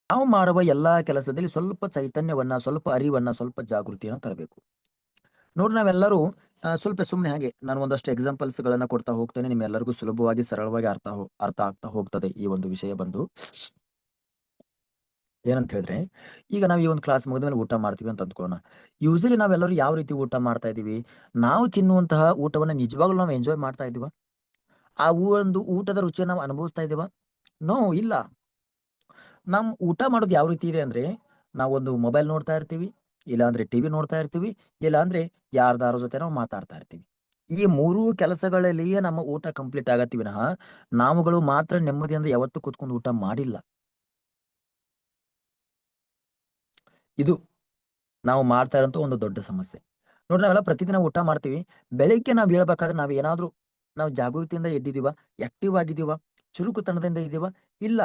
ನಾವು ಮಾಡುವ ಎಲ್ಲಾ ಕೆಲಸದಲ್ಲಿ ಸ್ವಲ್ಪ ಚೈತನ್ಯವನ್ನ, ಸ್ವಲ್ಪ ಅರಿವನ್ನ, ಸ್ವಲ್ಪ ಜಾಗೃತಿಯನ್ನು ತರಬೇಕು. ನೋಡಿ ನಾವೆಲ್ಲರೂ ಸ್ವಲ್ಪ ಸುಮ್ಮನೆ ಹಾಗೆ ನಾನು ಒಂದಷ್ಟು ಎಕ್ಸಾಂಪಲ್ಸ್ ಗಳನ್ನ ಕೊಡ್ತಾ ಹೋಗ್ತೇನೆ. ನಿಮ್ಮೆಲ್ಲರಿಗೂ ಸುಲಭವಾಗಿ ಸರಳವಾಗಿ ಅರ್ಥ ಆಗ್ತಾ ಹೋಗ್ತದೆ ಈ ಒಂದು ವಿಷಯ ಬಂದು. ಏನಂತ ಹೇಳಿದ್ರೆ, ಈಗ ನಾವು ಈ ಒಂದು ಕ್ಲಾಸ್ ಮುಗಿದ್ಮೇಲೆ ಊಟ ಮಾಡ್ತೀವಿ ಅಂತ ಅಂದ್ಕೊಳ್ಳೋಣ. ಯೂಶಲಿ ನಾವೆಲ್ಲರೂ ಯಾವ ರೀತಿ ಊಟ ಮಾಡ್ತಾ ಇದೀವಿ? ನಾವು ತಿನ್ನುವಂತಹ ಊಟವನ್ನ ನಿಜವಾಗ್ಲೂ ನಾವು ಎಂಜಾಯ್ ಮಾಡ್ತಾ ಇದೀವ? ಆ ಒಂದು ಊಟದ ರುಚಿಯನ್ನ ನಾವು ಅನುಭವಿಸ್ತಾ ಇದೀವ? ನೋ, ಇಲ್ಲ. ನಮ್ ಊಟ ಮಾಡೋದು ಯಾವ ರೀತಿ ಇದೆ ಅಂದ್ರೆ, ನಾವೊಂದು ಮೊಬೈಲ್ ನೋಡ್ತಾ ಇರ್ತೀವಿ, ಇಲ್ಲಾಂದ್ರೆ ಟಿವಿ ನೋಡ್ತಾ ಇರ್ತೀವಿ, ಇಲ್ಲಾಂದ್ರೆ ಯಾರ್ದಾರ ಜೊತೆ ನಾವು ಮಾತಾಡ್ತಾ ಇರ್ತೀವಿ. ಈ ಮೂರೂ ಕೆಲಸಗಳಲ್ಲಿಯೇ ನಮ್ಮ ಊಟ ಕಂಪ್ಲೀಟ್ ಆಗತ್ತೆ ವಿನಃ, ನಾವುಗಳು ಮಾತ್ರ ನೆಮ್ಮದಿಯಿಂದ ಯಾವತ್ತೂ ಕೂತ್ಕೊಂಡು ಊಟ ಮಾಡಿಲ್ಲ. ಇದು ನಾವು ಮಾಡ್ತಾ ಇರೋಂಥ ಒಂದು ದೊಡ್ಡ ಸಮಸ್ಯೆ. ನೋಡ್ರಿ ನಾವೆಲ್ಲ ಪ್ರತಿದಿನ ಊಟ ಮಾಡ್ತೀವಿ. ಬೆಳಿಗ್ಗೆ ನಾವ್ ಹೇಳ್ಬೇಕಾದ್ರೆ ನಾವು ಜಾಗೃತಿಯಿಂದ ಎದ್ದಿದೀವ? ಆಕ್ಟಿವ್ ಆಗಿದೀವ? ಚುರುಕುತನದಿಂದ ಇದೀವ? ಇಲ್ಲ.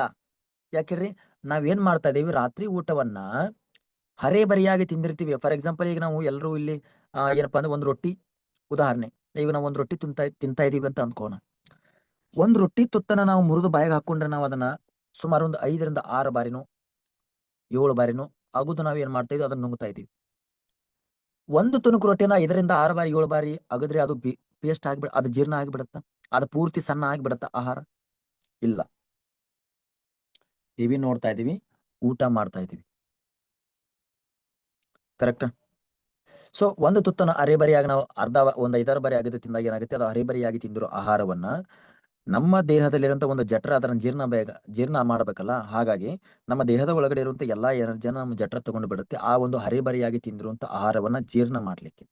ಯಾಕೆಳ್ರಿ? ನಾವೇನ್ ಮಾಡ್ತಾ ಇದೀವಿ, ರಾತ್ರಿ ಊಟವನ್ನ ಹರೇಬರಿಯಾಗಿ ತಿಂದಿರ್ತೀವಿ. ಫಾರ್ ಎಕ್ಸಾಂಪಲ್ ಈಗ ನಾವು ಎಲ್ಲರೂ ಇಲ್ಲಿ ಏನಪ್ಪಾ ಅಂದ್ರೆ ಒಂದು ರೊಟ್ಟಿ ಉದಾಹರಣೆ. ಈಗ ನಾವು ಒಂದು ರೊಟ್ಟಿ ತಿಂತಾ ಇದೀವಿ ಅಂತ ಅನ್ಕೋಣ. ಒಂದು ರೊಟ್ಟಿ ತುತ್ತನ್ನ ನಾವು ಮುರಿದು ಬಾಯಿಗೆ ಹಾಕೊಂಡ್ರೆ ನಾವು ಅದನ್ನ ಸುಮಾರು ಒಂದು 5ರಿಂದ 6 ಬಾರಿನೋ 7 ಬಾರಿನೋ ಅಗುದು ನಾವ್ ಏನ್ ಮಾಡ್ತಾ ಇದೀವಿ, ಅದನ್ನ ನುಂಗ್ತಾ ಇದೀವಿ. ಒಂದು ತುಣುಕು ರೊಟ್ಟಿನ 5ರಿಂದ 6 ಬಾರಿ 7 ಬಾರಿ ಅಗದ್ರೆ ಅದು ಪೇಸ್ಟ್ ಅದು ಜೀರ್ಣ ಆಗಿಬಿಡತ್ತ? ಅದು ಪೂರ್ತಿ ಸಣ್ಣ ಆಗಿಬಿಡತ್ತ ಆಹಾರ? ಇಲ್ಲ. ಟಿವಿ ನೋಡ್ತಾ ಇದೀವಿ, ಊಟ ಮಾಡ್ತಾ ಇದೀವಿ. ಕರೆಕ್ಟ್? ಸೊ ಒಂದು ತುತ್ತನ್ನ ಅರೆಬರಿಯಾಗಿ ನಾವು ಒಂದು 5-6 ಬಾರಿ ಅಗದು ತಿಂದಾಗ ಏನಾಗುತ್ತೆ, ಅದು ಅರೆಬರಿಯಾಗಿ ತಿಂದಿರೋ ಆಹಾರವನ್ನ ನಮ್ಮ ದೇಹದಲ್ಲಿರುವಂತ ಒಂದು ಜಠರ ಅದನ್ನ ಜೀರ್ಣ ಮಾಡಬೇಕಲ್ಲ. ಹಾಗಾಗಿ ನಮ್ಮ ದೇಹದ ಒಳಗಡೆ ಇರುವಂತ ಎಲ್ಲಾ ಎನರ್ಜಿಯನ್ನ ನಮ್ಮ ಜಠರ ತಗೊಂಡು ಬಿಡುತ್ತೆ ಆ ಒಂದು ಹರಿಬರಿಯಾಗಿ ತಿಂದಿರುವಂತ ಆಹಾರವನ್ನ ಜೀರ್ಣ ಮಾಡ್ಲಿಕ್ಕೆ.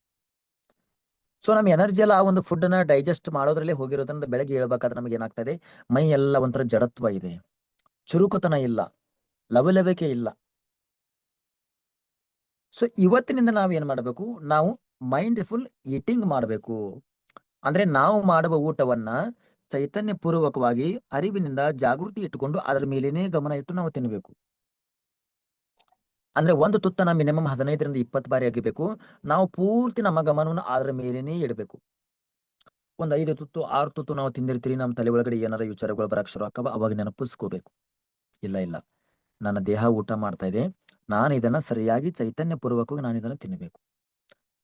ಸೊ ನಮ್ಮ ಎನರ್ಜಿ ಎಲ್ಲ ಆ ಒಂದು ಫುಡ್ ಅನ್ನ ಡೈಜೆಸ್ಟ್ ಮಾಡೋದ್ರಲ್ಲೇ ಹೋಗಿರೋದ್ರಿಂದ ಬೆಳಗ್ಗೆ ಹೇಳ್ಬೇಕಾದ್ರೆ ನಮಗೆ ಏನಾಗ್ತಾ ಇದೆ, ಮೈ ಎಲ್ಲ ಒಂಥರ ಜಡತ್ವ ಇದೆ, ಚುರುಕುತನ ಇಲ್ಲ, ಲವಲವಿಕೆ ಇಲ್ಲ. ಸೊ ಇವತ್ತಿನಿಂದ ನಾವ್ ಏನ್ ಮಾಡ್ಬೇಕು, ನಾವು ಮೈಂಡ್ಫುಲ್ ಈಟಿಂಗ್ ಮಾಡ್ಬೇಕು. ಅಂದ್ರೆ ನಾವು ಮಾಡುವ ಊಟವನ್ನ ಚೈತನ್ಯ ಪೂರ್ವಕವಾಗಿ ಅರಿವಿನಿಂದ ಜಾಗೃತಿ ಇಟ್ಟುಕೊಂಡು ಅದರ ಮೇಲೇನೆ ಗಮನ ಇಟ್ಟು ನಾವು ತಿನ್ಬೇಕು. ಅಂದ್ರೆ ಒಂದು ತುತ್ತನ ಮಿನಿಮಮ್ 15ರಿಂದ 20 ಬಾರಿ ಅಗಿಬೇಕು. ನಾವು ಪೂರ್ತಿ ನಮ್ಮ ಗಮನವನ್ನು ಅದರ ಮೇಲೇನೆ ಇಡಬೇಕು. ಒಂದ್ 5 ತುತ್ತು 6 ತುತ್ತು ನಾವು ತಿಂದಿರ್ತೀರಿ, ನಮ್ಮ ತಲೆ ಒಳಗಡೆ ಏನಾರ ವಿಚಾರಗಳು ಬರಕ್ ಶುರು ಆಕ್ಕವ, ಅವಾಗ ನೆನಪಿಸ್ಕೋಬೇಕು. ಇಲ್ಲ ಇಲ್ಲ, ನನ್ನ ದೇಹ ಊಟ ಮಾಡ್ತಾ ಇದೆ, ನಾನು ಇದನ್ನ ಸರಿಯಾಗಿ ಚೈತನ್ಯ ಪೂರ್ವಕವಾಗಿ ನಾನು ಇದನ್ನ ತಿನ್ನಬೇಕು.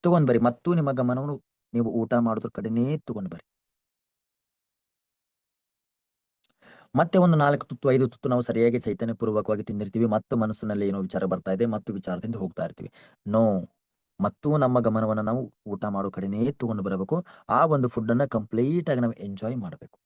ತಗೊಂಡ್ ಬರ್ರಿ, ಮತ್ತು ನಿಮ್ಮ ಗಮನವನ್ನು ನೀವು ಊಟ ಮಾಡೋದ್ರ ಕಡೆನೇ ತಗೊಂಡ್ ಬರ್ರಿ. ಮತ್ತೆ ಒಂದು 4 ತುತ್ತು 5 ತುತ್ತು ನಾವು ಸರಿಯಾಗಿ ಚೈತನ್ಯ ಪೂರ್ವಕವಾಗಿ ತಿಂದಿರ್ತೀವಿ, ಮತ್ತು ಮನಸ್ಸಿನಲ್ಲಿ ಏನೋ ವಿಚಾರ ಬರ್ತಾ ಇದೆ, ಮತ್ತು ವಿಚಾರದಿಂದ ಹೋಗ್ತಾ ಇರ್ತೀವಿ. ನೋ, ಮತ್ತು ನಮ್ಮ ಗಮನವನ್ನ ನಾವು ಊಟ ಮಾಡೋ ಕಡೆನೇ ತಗೊಂಡು ಬರಬೇಕು. ಆ ಒಂದು ಫುಡ್ ಅನ್ನ ಕಂಪ್ಲೀಟ್ ಆಗಿ ನಾವು ಎಂಜಾಯ್ ಮಾಡಬೇಕು.